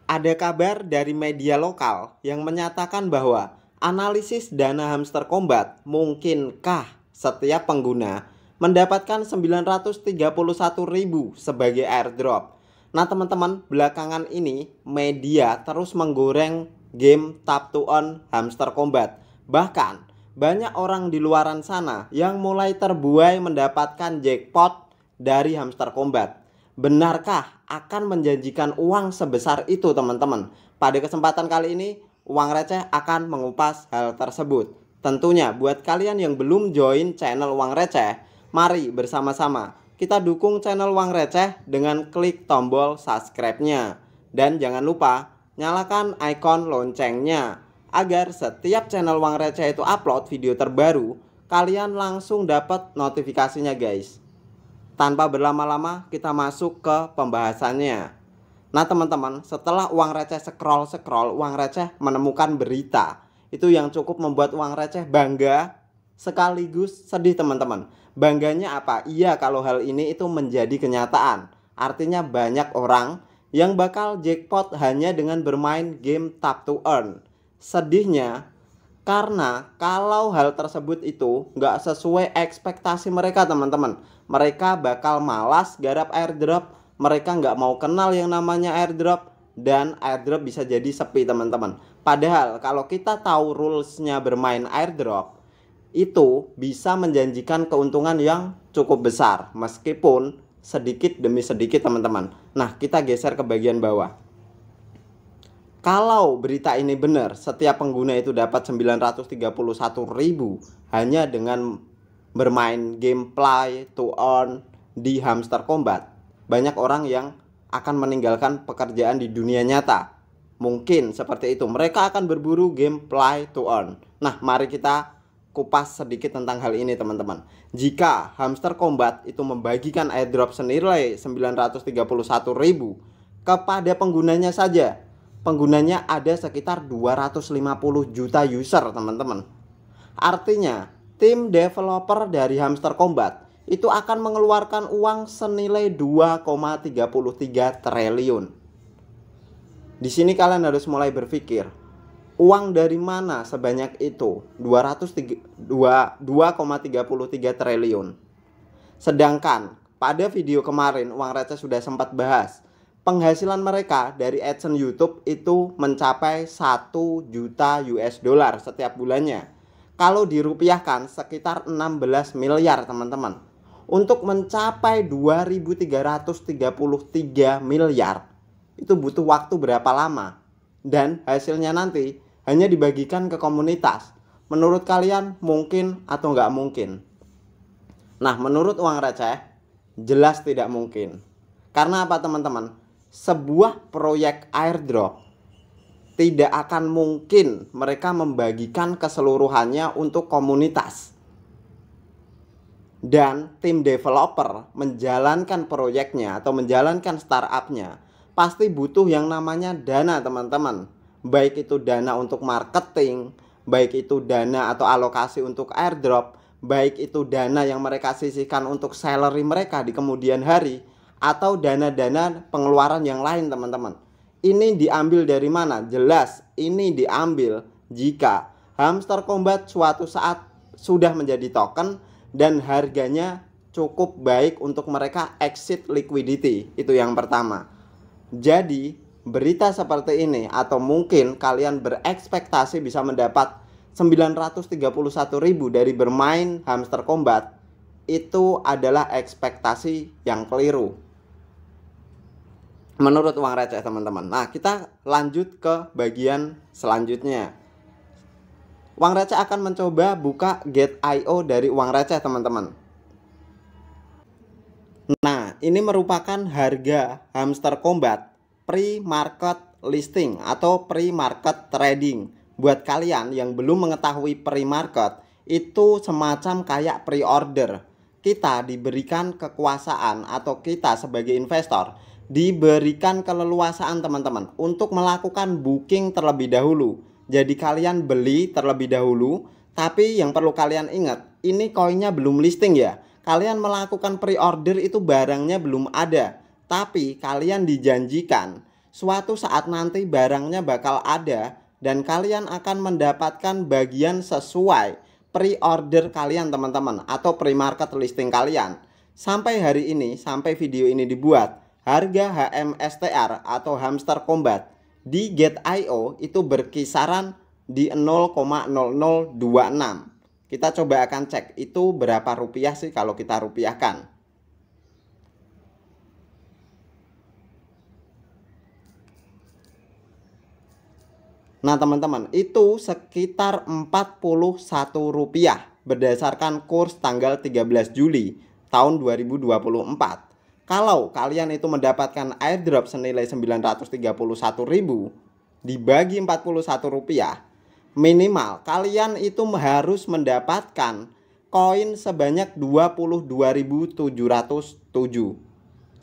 Ada kabar dari media lokal yang menyatakan bahwa analisis dana hamster combat mungkinkah setiap pengguna mendapatkan 931.000 sebagai airdrop. Nah teman-teman, belakangan ini media terus menggoreng game tap to earn hamster combat. Bahkan banyak orang di luaran sana yang mulai terbuai mendapatkan jackpot dari hamster combat. Benarkah akan menjanjikan uang sebesar itu teman-teman? Pada kesempatan kali ini Uang Receh akan mengupas hal tersebut. Tentunya buat kalian yang belum join channel Uang Receh, mari bersama-sama kita dukung channel Uang Receh dengan klik tombol subscribe-nya. Dan jangan lupa nyalakan ikon loncengnya agar setiap channel Uang Receh itu upload video terbaru, kalian langsung dapat notifikasinya guys. Tanpa berlama-lama kita masuk ke pembahasannya. Nah teman-teman, setelah Uang Receh scroll Uang Receh menemukan berita itu yang cukup membuat Uang Receh bangga sekaligus sedih teman-teman. Bangganya apa? Iya, kalau hal ini itu menjadi kenyataan. Artinya banyak orang yang bakal jackpot hanya dengan bermain game tap to earn. Sedihnya karena kalau hal tersebut itu nggak sesuai ekspektasi mereka teman-teman. Mereka bakal malas garap airdrop. Mereka nggak mau kenal yang namanya airdrop. Dan airdrop bisa jadi sepi teman-teman. Padahal kalau kita tahu rulesnya bermain airdrop, itu bisa menjanjikan keuntungan yang cukup besar. Meskipun sedikit demi sedikit teman-teman. Nah kita geser ke bagian bawah. Kalau berita ini benar, setiap pengguna itu dapat 931.000 hanya dengan bermain gameplay to earn di hamster combat. Banyak orang yang akan meninggalkan pekerjaan di dunia nyata. Mungkin seperti itu. Mereka akan berburu gameplay to earn. Nah, mari kita kupas sedikit tentang hal ini teman-teman. Jika hamster combat itu membagikan airdrop senilai 931.000 kepada penggunanya saja, penggunanya ada sekitar 250 juta user teman-teman. Artinya tim developer dari hamster combat itu akan mengeluarkan uang senilai 2,33 triliun. Di sini kalian harus mulai berpikir, uang dari mana sebanyak itu? 2,33 triliun. Sedangkan pada video kemarin Uang Receh sudah sempat bahas penghasilan mereka dari AdSense YouTube itu mencapai 1 juta US dollar setiap bulannya. Kalau dirupiahkan sekitar 16 miliar teman-teman. Untuk mencapai 2.333 miliar itu butuh waktu berapa lama? Dan hasilnya nanti hanya dibagikan ke komunitas. Menurut kalian mungkin atau nggak mungkin? Nah menurut Uang Receh jelas tidak mungkin. Karena apa teman-teman? Sebuah proyek airdrop tidak akan mungkin mereka membagikan keseluruhannya untuk komunitas. Dan tim developer menjalankan proyeknya atau menjalankan startupnya pasti butuh yang namanya dana teman-teman. Baik itu dana untuk marketing, baik itu dana atau alokasi untuk airdrop, baik itu dana yang mereka sisihkan untuk salary mereka di kemudian hari, atau dana-dana pengeluaran yang lain teman-teman. Ini diambil dari mana? Jelas ini diambil jika hamster combat suatu saat sudah menjadi token dan harganya cukup baik untuk mereka exit liquidity. Itu yang pertama. Jadi berita seperti ini atau mungkin kalian berekspektasi bisa mendapat 931.000 dari bermain hamster combat, itu adalah ekspektasi yang keliru menurut Uang Receh teman-teman. Nah kita lanjut ke bagian selanjutnya. Uang Receh akan mencoba buka Get.io dari Uang Receh teman-teman. Nah ini merupakan harga hamster combat pre-market listing atau pre-market trading. Buat kalian yang belum mengetahui pre-market, itu semacam kayak pre-order. Kita diberikan kekuasaan atau kita sebagai investor diberikan keleluasaan teman-teman untuk melakukan booking terlebih dahulu. Jadi kalian beli terlebih dahulu, tapi yang perlu kalian ingat, ini koinnya belum listing ya. Kalian melakukan pre-order itu barangnya belum ada, tapi kalian dijanjikan Suatu saat nanti barangnya bakal ada dan kalian akan mendapatkan bagian sesuai pre-order kalian teman-teman, atau pre-market listing kalian. Sampai hari ini, sampai video ini dibuat, harga HMSTR atau Hamster Kombat di Gate.io itu berkisaran di 0,0026. Kita coba akan cek itu berapa rupiah sih kalau kita rupiahkan. Nah teman-teman, itu sekitar Rp41 berdasarkan kurs tanggal 13 Juli tahun 2024. Kalau kalian itu mendapatkan airdrop senilai Rp931.000 dibagi Rp41, minimal kalian itu harus mendapatkan koin sebanyak 22.707.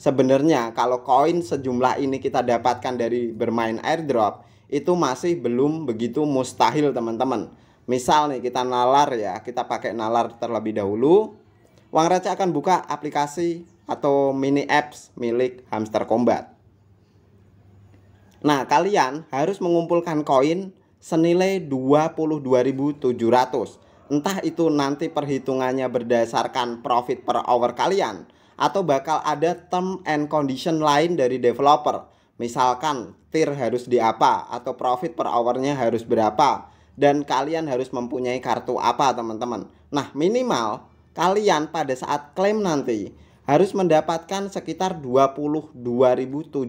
Sebenarnya kalau koin sejumlah ini kita dapatkan dari bermain airdrop, itu masih belum begitu mustahil teman-teman. Misal nih kita nalar ya, kita pakai nalar terlebih dahulu. Uang receh akan buka aplikasi atau mini apps milik Hamster Kombat. Nah, kalian harus mengumpulkan koin senilai 22.700. Entah itu nanti perhitungannya berdasarkan profit per hour kalian, atau bakal ada term and condition lain dari developer. Misalkan tier harus di apa, atau profit per hournya harus berapa, dan kalian harus mempunyai kartu apa teman-teman. Nah minimal kalian pada saat klaim nanti harus mendapatkan sekitar 22.700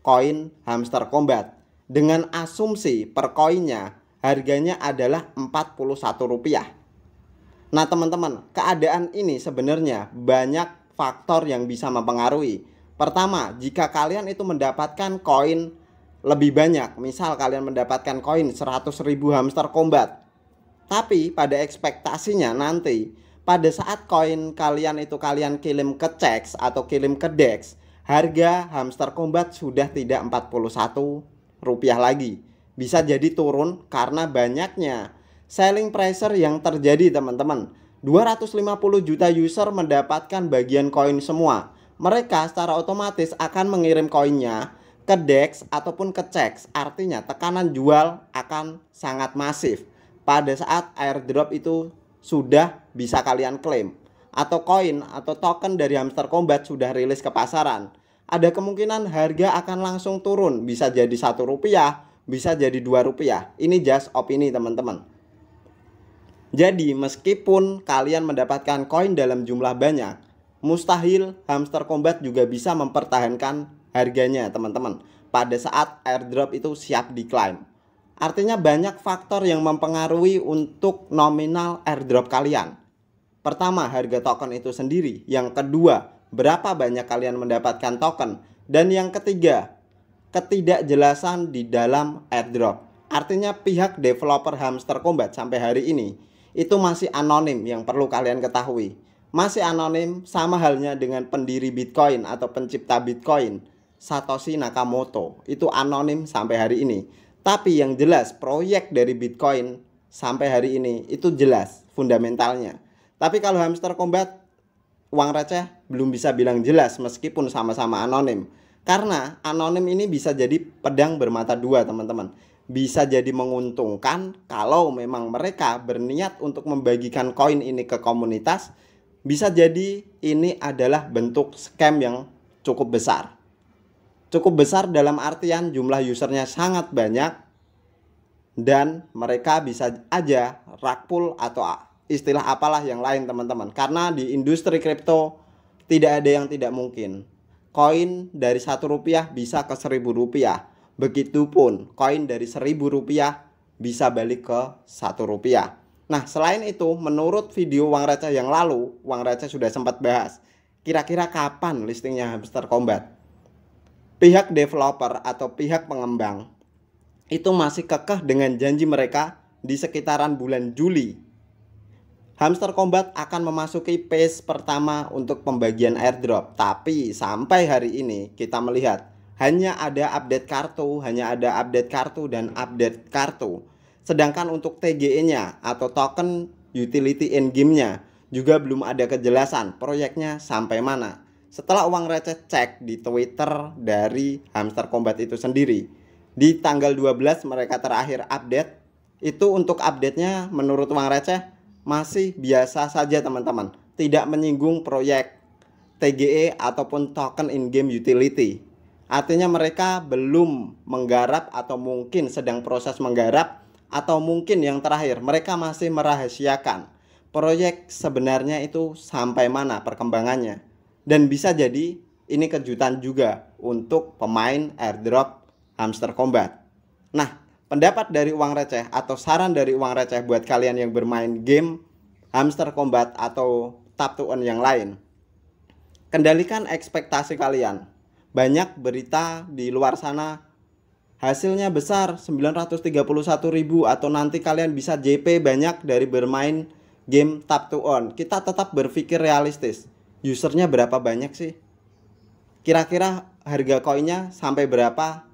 koin Hamster Kombat, dengan asumsi per koinnya harganya adalah Rp41. Nah teman-teman, keadaan ini sebenarnya banyak faktor yang bisa mempengaruhi. Pertama, jika kalian itu mendapatkan koin lebih banyak, misal kalian mendapatkan koin 100.000 Hamster Kombat, tapi pada ekspektasinya nanti pada saat koin kalian itu kalian kirim ke CEX atau kirim ke DEX, harga Hamster Kombat sudah tidak Rp41 lagi. Bisa jadi turun karena banyaknya selling pressure yang terjadi teman-teman. 250 juta user mendapatkan bagian koin semua. Mereka secara otomatis akan mengirim koinnya ke DEX ataupun ke CEX. Artinya tekanan jual akan sangat masif pada saat airdrop itu sudah bisa kalian klaim, atau koin atau token dari Hamster Kombat sudah rilis ke pasaran. Ada kemungkinan harga akan langsung turun, bisa jadi Rp1, bisa jadi Rp2. Ini just opini teman-teman. Jadi meskipun kalian mendapatkan koin dalam jumlah banyak, mustahil Hamster Kombat juga bisa mempertahankan harganya teman-teman pada saat airdrop itu siap diklaim. Artinya banyak faktor yang mempengaruhi untuk nominal airdrop kalian. Pertama, harga token itu sendiri. Yang kedua, berapa banyak kalian mendapatkan token. Dan yang ketiga, ketidakjelasan di dalam airdrop. Artinya pihak developer Hamster Kombat sampai hari ini itu masih anonim, yang perlu kalian ketahui. Masih anonim, sama halnya dengan pendiri Bitcoin atau pencipta Bitcoin, Satoshi Nakamoto. Itu anonim sampai hari ini. Tapi yang jelas proyek dari Bitcoin sampai hari ini itu jelas fundamentalnya. Tapi kalau Hamster Kombat, uang receh belum bisa bilang jelas meskipun sama-sama anonim. Karena anonim ini bisa jadi pedang bermata dua teman-teman. Bisa jadi menguntungkan kalau memang mereka berniat untuk membagikan koin ini ke komunitas. Bisa jadi ini adalah bentuk scam yang cukup besar. Cukup besar dalam artian jumlah usernya sangat banyak, dan mereka bisa aja rug pull atau istilah apalah yang lain teman-teman. Karena di industri kripto tidak ada yang tidak mungkin. Koin dari Rp1 bisa ke Rp1.000. Begitupun koin dari Rp1.000 bisa balik ke Rp1. Nah selain itu, menurut video uang receh yang lalu, uang receh sudah sempat bahas kira-kira kapan listingnya Hamster Kombat. Pihak developer atau pihak pengembang itu masih kekeh dengan janji mereka di sekitaran bulan Juli. Hamster Kombat akan memasuki phase pertama untuk pembagian airdrop. Tapi sampai hari ini kita melihat hanya ada update kartu, dan update kartu. Sedangkan untuk TGE-nya atau token utility in game-nya juga belum ada kejelasan proyeknya sampai mana. Setelah uang receh cek di Twitter dari Hamster Combat itu sendiri, di tanggal 12 mereka terakhir update. Itu untuk update-nya menurut uang receh masih biasa saja teman-teman, tidak menyinggung proyek TGE ataupun token in-game utility. Artinya mereka belum menggarap atau mungkin sedang proses menggarap, atau mungkin yang terakhir mereka masih merahasiakan proyek sebenarnya itu sampai mana perkembangannya. Dan bisa jadi ini kejutan juga untuk pemain airdrop Hamster Combat. Nah, pendapat dari uang receh atau saran dari uang receh buat kalian yang bermain game Hamster Combat atau tap to earn yang lain, kendalikan ekspektasi kalian. Banyak berita di luar sana hasilnya besar 931.000 atau nanti kalian bisa JP banyak dari bermain game tap to earn. Kita tetap berpikir realistis. Usernya berapa banyak sih? Kira-kira harga koinnya sampai berapa?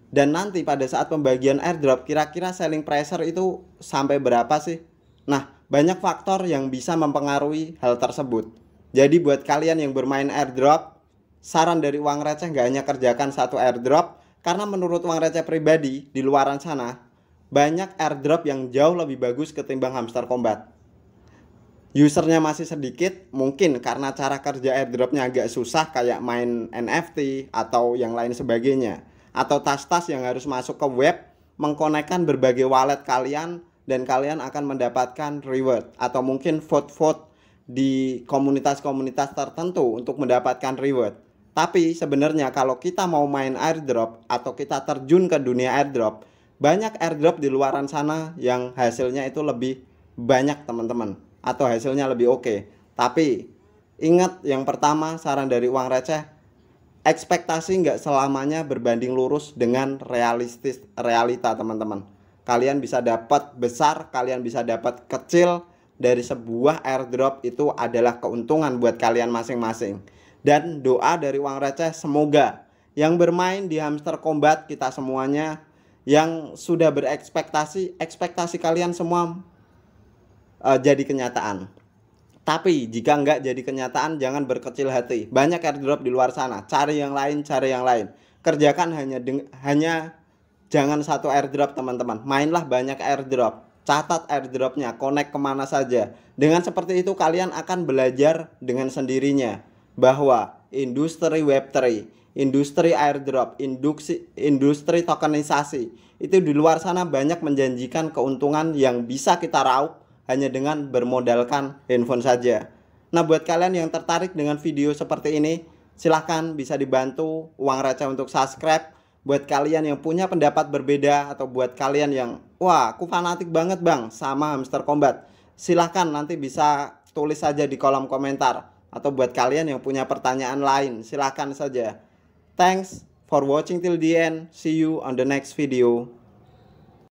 Dan nanti pada saat pembagian airdrop kira-kira selling pressure itu sampai berapa sih? Nah, banyak faktor yang bisa mempengaruhi hal tersebut. Jadi buat kalian yang bermain airdrop, saran dari uang receh nggak hanya kerjakan satu airdrop, karena menurut uang receh pribadi di luaran sana banyak airdrop yang jauh lebih bagus ketimbang Hamster Combat. Usernya masih sedikit, mungkin karena cara kerja airdropnya agak susah kayak main NFT atau yang lain sebagainya, atau tas-tas yang harus masuk ke web, mengkonekkan berbagai wallet kalian, dan kalian akan mendapatkan reward atau mungkin vote-vote di komunitas-komunitas tertentu untuk mendapatkan reward. Tapi sebenarnya kalau kita mau main airdrop atau kita terjun ke dunia airdrop, banyak airdrop di luaran sana yang hasilnya itu lebih banyak teman-teman, atau hasilnya lebih oke. Tapi ingat, yang pertama saran dari uang receh, ekspektasi nggak selamanya berbanding lurus dengan realita teman-teman. Kalian bisa dapat besar, kalian bisa dapat kecil. Dari sebuah airdrop itu adalah keuntungan buat kalian masing-masing. Dan doa dari uang receh, semoga yang bermain di Hamster Combat, kita semuanya yang sudah berekspektasi, ekspektasi kalian semua jadi kenyataan. Tapi jika enggak jadi kenyataan, jangan berkecil hati. Banyak airdrop di luar sana. Cari yang lain, cari yang lain. Kerjakan hanya jangan satu airdrop teman-teman. Mainlah banyak airdrop. Catat airdropnya, connect kemana saja. Dengan seperti itu kalian akan belajar dengan sendirinya bahwa industri Web3, industri airdrop, industri tokenisasi itu di luar sana banyak menjanjikan keuntungan yang bisa kita raup hanya dengan bermodalkan handphone saja. Nah, buat kalian yang tertarik dengan video seperti ini, silahkan bisa dibantu uang receh untuk subscribe. Buat kalian yang punya pendapat berbeda, atau buat kalian yang wah aku fanatik banget bang sama Hamster Combat, silahkan nanti bisa tulis saja di kolom komentar. Atau buat kalian yang punya pertanyaan lain, silahkan saja. Thanks for watching till the end. See you on the next video.